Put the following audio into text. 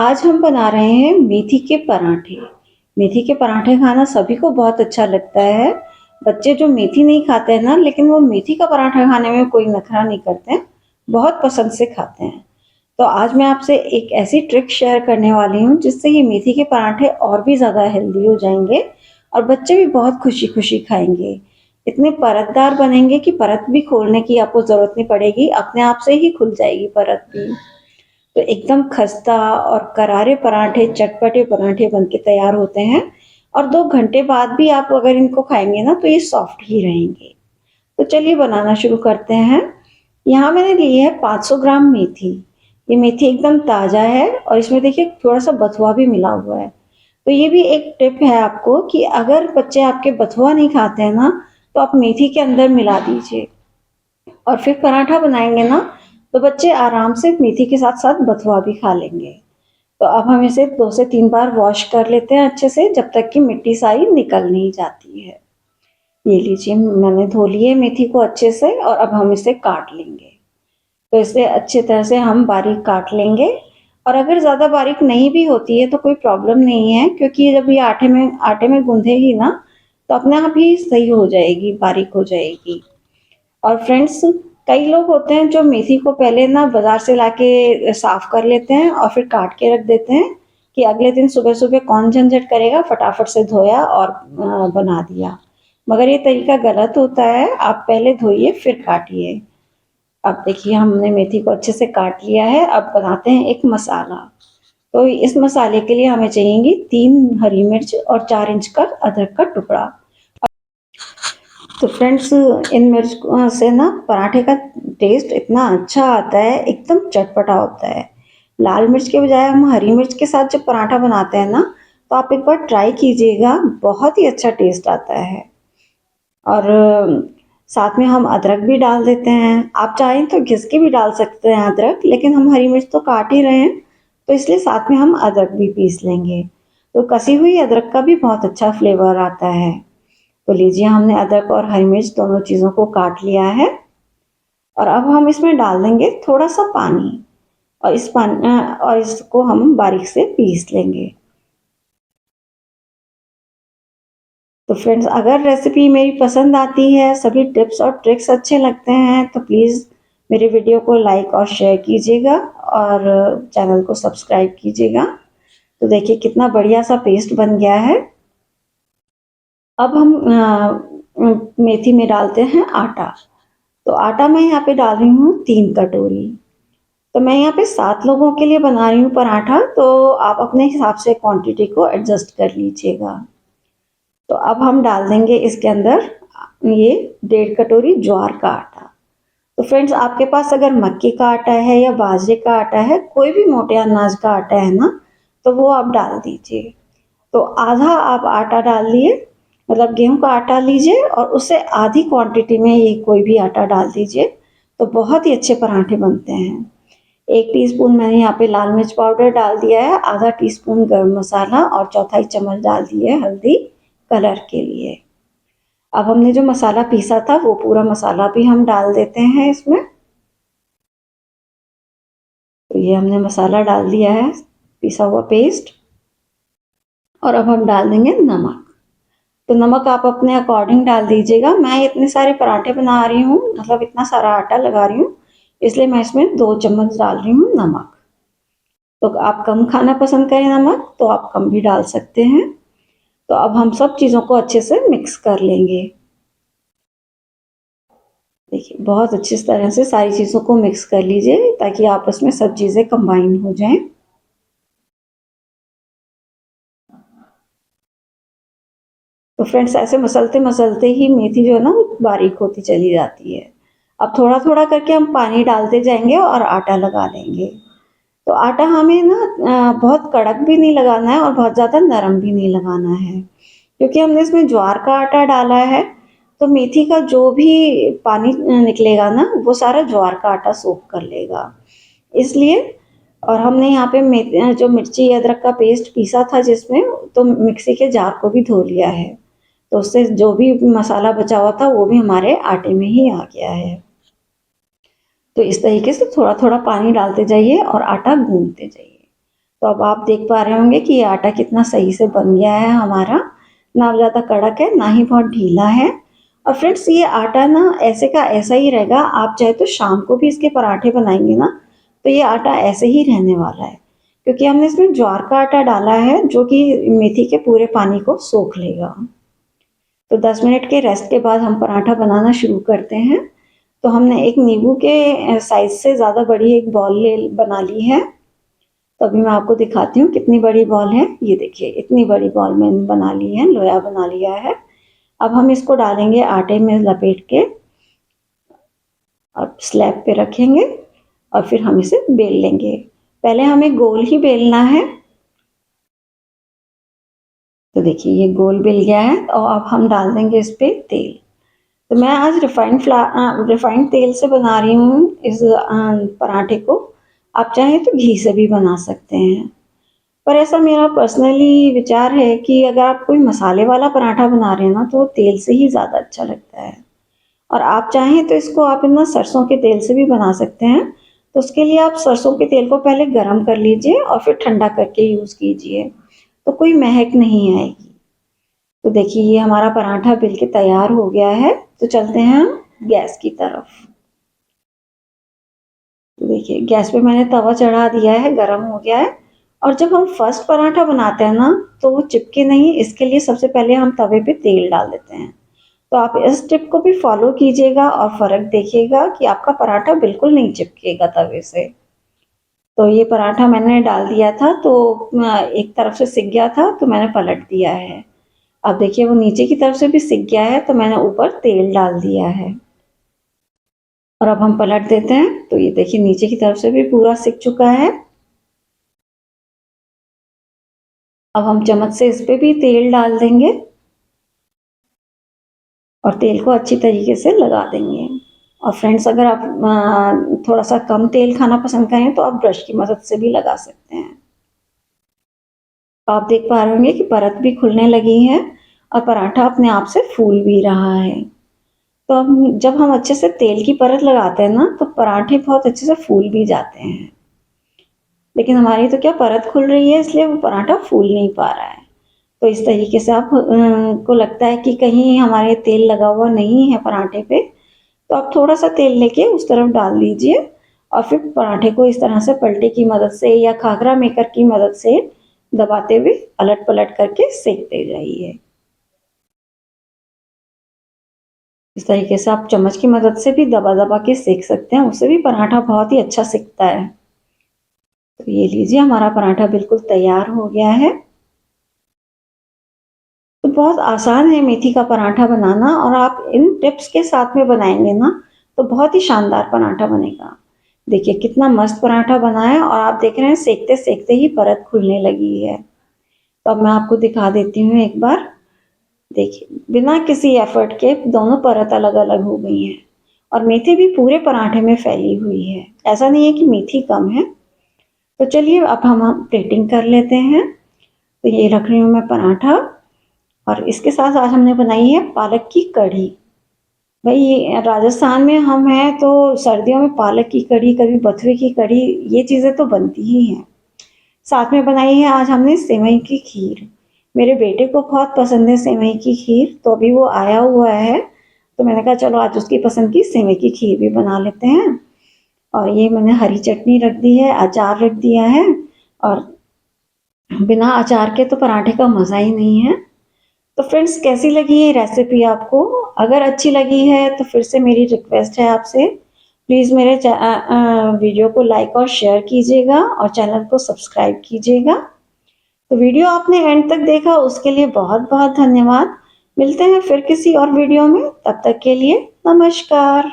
आज हम बना रहे हैं मेथी के पराठे। मेथी के पराठे खाना सभी को बहुत अच्छा लगता है। बच्चे जो मेथी नहीं खाते हैं ना, लेकिन वो मेथी का पराठा खाने में कोई नखरा नहीं करते हैं, बहुत पसंद से खाते हैं। तो आज मैं आपसे एक ऐसी ट्रिक शेयर करने वाली हूँ जिससे ये मेथी के पराठे और भी ज़्यादा हेल्दी हो जाएंगे और बच्चे भी बहुत खुशी खुशी खाएंगे। इतने परतदार बनेंगे कि परत भी खोलने की आपको ज़रूरत नहीं पड़ेगी, अपने आप से ही खुल जाएगी परत भी। तो एकदम खस्ता और करारे पराठे, चटपटे पराठे बनके तैयार होते हैं और 2 घंटे बाद भी आप अगर इनको खाएंगे ना तो ये सॉफ्ट ही रहेंगे। तो चलिए बनाना शुरू करते हैं। यहाँ मैंने ली है 500 ग्राम मेथी। ये मेथी एकदम ताज़ा है और इसमें देखिए थोड़ा सा बथुआ भी मिला हुआ है। तो ये भी एक टिप है आपको कि अगर बच्चे आपके बथुआ नहीं खाते हैं ना, तो आप मेथी के अंदर मिला दीजिए और फिर पराठा बनाएंगे ना, तो बच्चे आराम से मेथी के साथ साथ बथुआ भी खा लेंगे। तो अब हम इसे 2 से 3 बार वॉश कर लेते हैं अच्छे से, जब तक कि मिट्टी सारी निकल नहीं जाती है। ये लीजिए, मैंने धो लिए मेथी को अच्छे से और अब हम इसे काट लेंगे। तो इसे अच्छे तरह से हम बारीक काट लेंगे और अगर ज़्यादा बारीक नहीं भी होती है तो कोई प्रॉब्लम नहीं है, क्योंकि जब ये आटे में गूंधेगी ना तो अपने आप ही सही हो जाएगी, बारीक हो जाएगी। और फ्रेंड्स, कई लोग होते हैं जो मेथी को पहले ना बाजार से लाके साफ कर लेते हैं और फिर काट के रख देते हैं कि अगले दिन सुबह सुबह कौन झंझट करेगा, फटाफट से धोया और बना दिया। मगर ये तरीका गलत होता है, आप पहले धोइए फिर काटिए। अब देखिए, हमने मेथी को अच्छे से काट लिया है। अब बनाते हैं एक मसाला। तो इस मसाले के लिए हमें चाहिएगी 3 हरी मिर्च और 4 इंच का अदरक का टुकड़ा। तो फ्रेंड्स, इन मिर्च से ना पराठे का टेस्ट इतना अच्छा आता है, एकदम चटपटा होता है। लाल मिर्च के बजाय हम हरी मिर्च के साथ जब पराठा बनाते हैं ना, तो आप एक बार ट्राई कीजिएगा, बहुत ही अच्छा टेस्ट आता है। और साथ में हम अदरक भी डाल देते हैं। आप चाहें तो घिस के भी डाल सकते हैं अदरक, लेकिन हम हरी मिर्च तो काट ही रहे हैं, तो इसलिए साथ में हम अदरक भी पीस लेंगे। तो कसी हुई अदरक का भी बहुत अच्छा फ्लेवर आता है। तो लीजिए, हमने अदरक और हरी मिर्च दोनों चीज़ों को काट लिया है और अब हम इसमें डाल देंगे थोड़ा सा पानी और इसको हम बारीक से पीस लेंगे। तो फ्रेंड्स, अगर रेसिपी मेरी पसंद आती है, सभी टिप्स और ट्रिक्स अच्छे लगते हैं, तो प्लीज़ मेरे वीडियो को लाइक और शेयर कीजिएगा और चैनल को सब्सक्राइब कीजिएगा। तो देखिए कितना बढ़िया सा पेस्ट बन गया है। अब हम मेथी में डालते हैं आटा। तो आटा मैं यहाँ पे डाल रही हूँ 3 कटोरी। तो मैं यहाँ पे 7 लोगों के लिए बना रही हूँ पराठा, तो आप अपने हिसाब से क्वांटिटी को एडजस्ट कर लीजिएगा। तो अब हम डाल देंगे इसके अंदर ये 1.5 कटोरी ज्वार का आटा। तो फ्रेंड्स, आपके पास अगर मक्की का आटा है या बाजरे का आटा है, कोई भी मोटे अनाज का आटा है ना, तो वो आप डाल दीजिए। तो आधा आप आटा डाल लिए, मतलब गेहूं का आटा लीजिए और उससे आधी क्वांटिटी में ये कोई भी आटा डाल दीजिए, तो बहुत ही अच्छे पराठे बनते हैं। 1 टीस्पून मैंने यहाँ पे लाल मिर्च पाउडर डाल दिया है, आधा टीस्पून गरम मसाला और चौथाई चम्मच डाल दी है हल्दी कलर के लिए। अब हमने जो मसाला पीसा था वो पूरा मसाला भी हम डाल देते हैं इसमें। तो ये हमने मसाला डाल दिया है, पीसा हुआ पेस्ट। और अब हम डाल देंगे नमक। तो नमक आप अपने अकॉर्डिंग डाल दीजिएगा। मैं इतने सारे पराठे बना रही हूँ, मतलब इतना सारा आटा लगा रही हूँ, इसलिए मैं इसमें 2 चम्मच डाल रही हूँ नमक। तो आप कम खाना पसंद करें नमक, तो आप कम भी डाल सकते हैं। तो अब हम सब चीज़ों को अच्छे से मिक्स कर लेंगे। देखिए, बहुत अच्छी तरह से सारी चीज़ों को मिक्स कर लीजिए ताकि आपस में सब चीज़ें कंबाइन हो जाएं। तो फ्रेंड्स, ऐसे मसलते मसलते ही मेथी जो है ना वो बारीक होती चली जाती है। अब थोड़ा थोड़ा करके हम पानी डालते जाएंगे और आटा लगा लेंगे। तो आटा हमें ना बहुत कड़क भी नहीं लगाना है और बहुत ज़्यादा नरम भी नहीं लगाना है, क्योंकि हमने इसमें ज्वार का आटा डाला है। तो मेथी का जो भी पानी निकलेगा ना, वो सारा ज्वार का आटा सोख कर लेगा, इसलिए। और हमने यहाँ पे जो मिर्ची अदरक का पेस्ट पीसा था जिसमें, तो मिक्सी के जार को भी धो लिया है। तो उससे जो भी मसाला बचा हुआ था वो भी हमारे आटे में ही आ गया है। तो इस तरीके से थोड़ा थोड़ा पानी डालते जाइए और आटा गूंदते जाइए। तो अब आप देख पा रहे होंगे कि ये आटा कितना सही से बन गया है हमारा, ना ज़्यादा कड़क है ना ही बहुत ढीला है। और फ्रेंड्स ये आटा ना ऐसे का ऐसा ही रहेगा, आप चाहे तो शाम को भी इसके पराठे बनाएंगे ना तो ये आटा ऐसे ही रहने वाला है, क्योंकि हमने इसमें ज्वार का आटा डाला है जो कि मेथी के पूरे पानी को सोख लेगा। तो 10 मिनट के रेस्ट के बाद हम पराठा बनाना शुरू करते हैं। तो हमने एक नींबू के साइज से ज़्यादा बड़ी एक बॉल बना ली है। तो अभी मैं आपको दिखाती हूँ कितनी बड़ी बॉल है। ये देखिए इतनी बड़ी बॉल मैंने बना ली है, लोया बना लिया है। अब हम इसको डालेंगे आटे में लपेट के और स्लैब पे रखेंगे और फिर हम इसे बेल लेंगे। पहले हमें गोल ही बेलना है। तो देखिए ये गोल बेल गया है और अब हम डाल देंगे इस पे तेल। तो मैं आज रिफाइंड तेल से बना रही हूँ इस पराठे को। आप चाहें तो घी से भी बना सकते हैं, पर ऐसा मेरा पर्सनली विचार है कि अगर आप कोई मसाले वाला पराठा बना रहे हैं ना तो तेल से ही ज़्यादा अच्छा लगता है। और आप चाहें तो इसको आप ना सरसों के तेल से भी बना सकते हैं। तो उसके लिए आप सरसों के तेल को पहले गरम कर लीजिए और फिर ठंडा करके यूज़ कीजिए, तो कोई महक नहीं आएगी। तो देखिए ये हमारा पराठा बिल के तैयार हो गया है। तो चलते हैं हम गैस की तरफ। तो देखिए गैस पे मैंने तवा चढ़ा दिया है, गरम हो गया है। और जब हम फर्स्ट पराठा बनाते हैं ना तो वो चिपके नहीं, इसके लिए सबसे पहले हम तवे पे तेल डाल देते हैं। तो आप इस टिप को भी फॉलो कीजिएगा और फ़र्क देखिएगा कि आपका पराठा बिल्कुल नहीं चिपकेगा तवे से। तो ये पराठा मैंने डाल दिया था तो एक तरफ से सिक गया था तो मैंने पलट दिया है। अब देखिए वो नीचे की तरफ से भी सिक गया है तो मैंने ऊपर तेल डाल दिया है। और अब हम पलट देते हैं। तो ये देखिए नीचे की तरफ से भी पूरा सिक चुका है। अब हम चम्मच से इस पे भी तेल डाल देंगे और तेल को अच्छी तरीके से लगा देंगे। और फ्रेंड्स अगर आप थोड़ा सा कम तेल खाना पसंद करें तो आप ब्रश की मदद से भी लगा सकते हैं। आप देख पा रहे होंगे कि परत भी खुलने लगी है और पराठा अपने आप से फूल भी रहा है। तो अब जब हम अच्छे से तेल की परत लगाते हैं ना तो पराठे बहुत अच्छे से फूल भी जाते हैं। लेकिन हमारी तो क्या परत खुल रही है इसलिए वो पराठा फूल नहीं पा रहा है। तो इस तरीके से आप को लगता है कि कहीं हमारे तेल लगा हुआ नहीं है पराठे पे, तो आप थोड़ा सा तेल लेके उस तरफ डाल दीजिए और फिर पराठे को इस तरह से पलटे की मदद से या खागरा मेकर की मदद से दबाते हुए अलट पलट करके सेकते जाइए। इस तरीके से आप चम्मच की मदद से भी दबा दबा के सेक सकते हैं, उससे भी पराठा बहुत ही अच्छा सिकता है। तो ये लीजिए हमारा पराठा बिल्कुल तैयार हो गया है। तो बहुत आसान है मेथी का पराठा बनाना और आप इन टिप्स के साथ में बनाएंगे ना तो बहुत ही शानदार पराठा बनेगा। देखिए कितना मस्त पराठा बना है और आप देख रहे हैं सेकते सेकते ही परत खुलने लगी है। तो अब मैं आपको दिखा देती हूँ एक बार। देखिए बिना किसी एफर्ट के दोनों परत अलग अलग हो गई हैं और मेथी भी पूरे पराठे में फैली हुई है। ऐसा नहीं है कि मेथी कम है। तो चलिए अब हम प्लेटिंग कर लेते हैं। तो ये रख रही हूँ मैं पराठा और इसके साथ आज हमने बनाई है पालक की कढ़ी। भाई राजस्थान में हम हैं तो सर्दियों में पालक की कढ़ी, कभी बथुए की कढ़ी, ये चीज़ें तो बनती ही हैं। साथ में बनाई है आज हमने सेवई की खीर। मेरे बेटे को बहुत पसंद है सेवई की खीर, तो अभी वो आया हुआ है तो मैंने कहा चलो आज उसकी पसंद की सेवई की खीर भी बना लेते हैं। और ये मैंने हरी चटनी रख दी है, अचार रख दिया है। और बिना अचार के तो पराठे का मज़ा ही नहीं है। तो फ्रेंड्स कैसी लगी ये रेसिपी आपको? अगर अच्छी लगी है तो फिर से मेरी रिक्वेस्ट है आपसे, प्लीज़ मेरे वीडियो को लाइक और शेयर कीजिएगा और चैनल को सब्सक्राइब कीजिएगा। तो वीडियो आपने एंड तक देखा उसके लिए बहुत बहुत धन्यवाद। मिलते हैं फिर किसी और वीडियो में, तब तक के लिए नमस्कार।